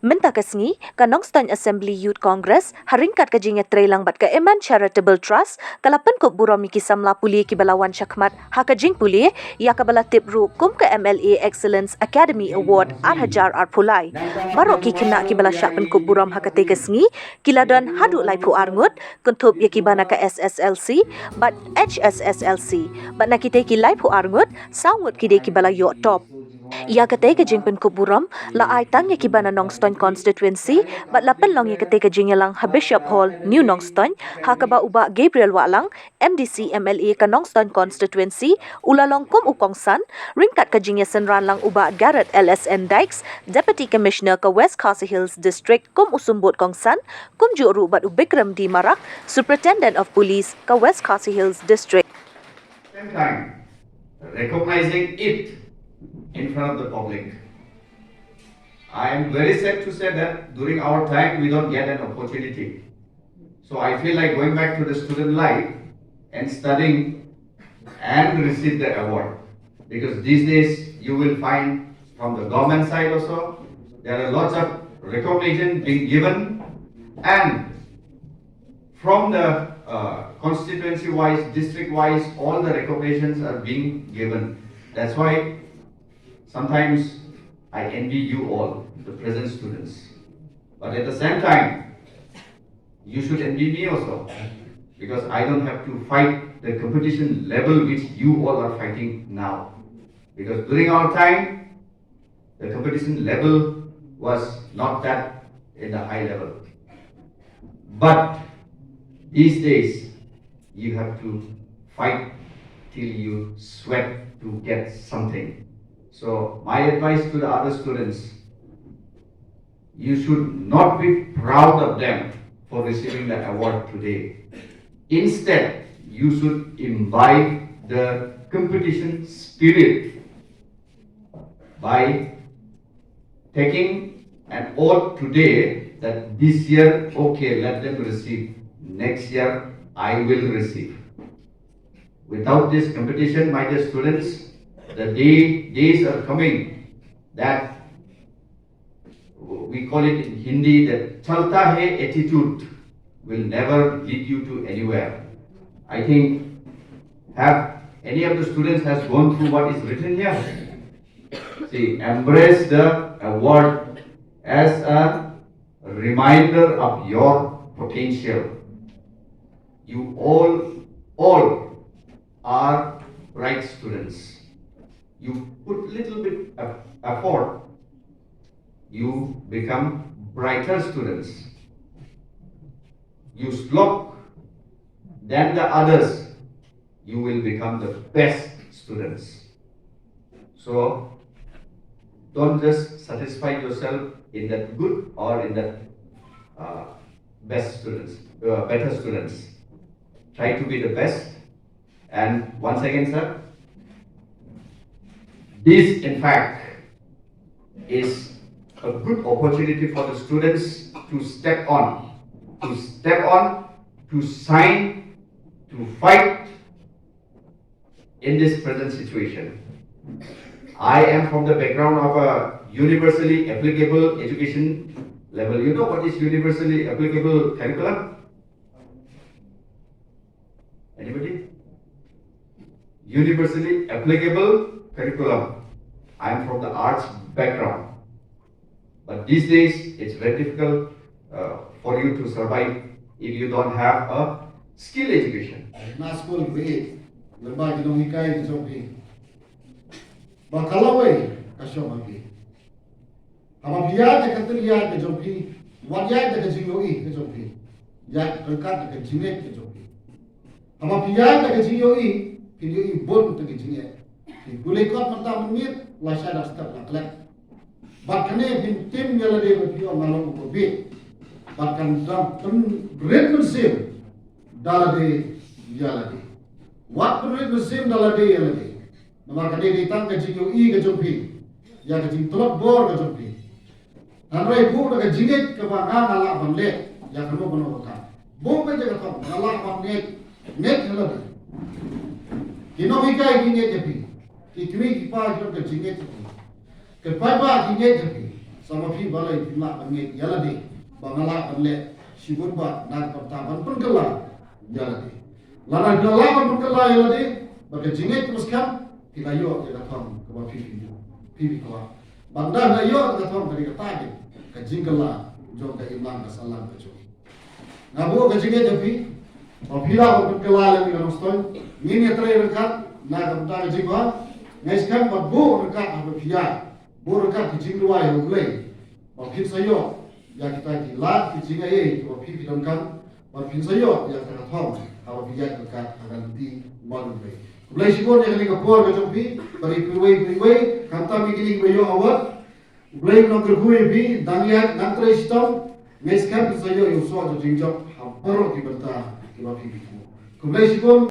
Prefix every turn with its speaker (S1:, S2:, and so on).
S1: Mynta kesngi ka Nongstoiñ Assembly Youth Congress ryngkat ka jingïatreilang bat ka Eman Charitable Trust kala Pynkup Burom ki Samla Pule ki balawan shakhmat ha ka jingpule ya ka bala tip ru kum ka MLA Excellence Academy Award 8,000 pulai Baroh ki khynnah ki bala shah Pynkup Burom ha katei kesngi kiladan haduh lai pu ngut kynthup ya ki bana ka SSLC bat HSSLC bat na kitei ki lai pu ngut sangut kidei ki bala yo top ia katei ke jingpynkup burom la ai tang ya kibana Nongstoiñ konstitwensi bat la penlong ya katei ke jingïatreilang ha Bishop Hall New Nongstoiñ ha kaba uba Gabriel Wahlang MDC MLA ka Nongstoiñ konstitwensi ulalong kum ukongsan ryngkat ka jingïatreilang uba Garrett LSN Dykes Deputy Commissioner ka West Khasi Hills District kum usumbut kongsan kum juru bat ubikram di marak Superintendent of Police ka West Khasi Hills District.
S2: Same time, recognizing it in front of the public. I am very sad to say that during our time we don't get an opportunity. So I feel like going back to the student life and studying and receive the award. Because these days you will find from the government side also, there are lots of recognition being given, and from the constituency wise, district wise, all the recognitions are being given. That's why sometimes I envy you all, the present students. But at the same time, you should envy me also, because I don't have to fight the competition level which you all are fighting now. Because during our time, the competition level was not that in the high level. But these days, you have to fight till you sweat to get something. So my advice to the other students, you should not be proud of them for receiving the award today. Instead, you should imbibe the competition spirit by taking an oath today that this year, okay, let them receive. Next year, I will receive. Without this competition, my dear students, the days are coming that we call it in Hindi that chalta hai attitude will never lead you to anywhere. I think, have any of the students has gone through what is written here? See, embrace the award as a reminder of your potential. You all are bright students. You put little bit of effort, you become brighter students. You slop than the others, you will become the best students. So don't just satisfy yourself in that good or in that best students, better students. Try to be the best. And once again, sir, this, in fact, is a good opportunity for the students to step on, to shine, to fight in this present situation. I am from the background of a universally applicable education level. You know what is universally applicable curriculum? Anybody? Universally applicable curriculum. I am from the arts background, but these days it's very difficult for you to survive if you don't have a skill education.
S3: School grade, lepas kita mengikai kita pergi. Bakalawai kasih pergi. Apa biar kita terlihat kita pergi, wajah kita jingoi kita pergi, ya terkat kita jingit kita pergi. Apa biar kita jingoi, kita bon kita jingit. Boleh kot mentah menit, lasai dah start laklek. Bahkan ni tim yang ada berpihak malam berbit. Bahkan dalam red musim dalam di jaladi. Waktu red musim dalam di jaladi. Nama kadi ditang ke jingui ke jumpi, ya ke jing telok bor ke jumpi. Andai bu ke jingit ke bangga ngalak banlet, ya kamu penuh bekam. Bu ke jaga top ngalak banlet net jaladi. Kinomika kinye japi. Kikri kipa kilo ke jinge japi. Ke papa kinye japi. Sama pi balai pima bange yalade. Bangala banle shibunba nak pertaban pengkela yalade. Lana gelaban pengkela yalade. Bagi jinge teruskan kilayo ke datang ke pipi kawa. Bangda layo ke datang dari ketagi ke jingkela jom ke imam ke salam ke jom. Ngabu ke jinge japi. Pila pengkela yang Nongstoiñ ini ryngkat nak pertaban jingwa. Ngeskan babu ryngkat apa pia. Bu ryngkat jingluai hulai. Bapin sayo ya kita dilat kijingai to pipi dongkan bapin sayo ya kita thom apa pia ryngkat akan di malumbai. Mulai sibon yang ni kapor ke jompi bari priwai kanta migini bayo awat. Mulai nongker gue bi dangiat nantre sistem ngeskan sayo yo so to jingjap Baroh di Mynta ke pipi. Mulai sibon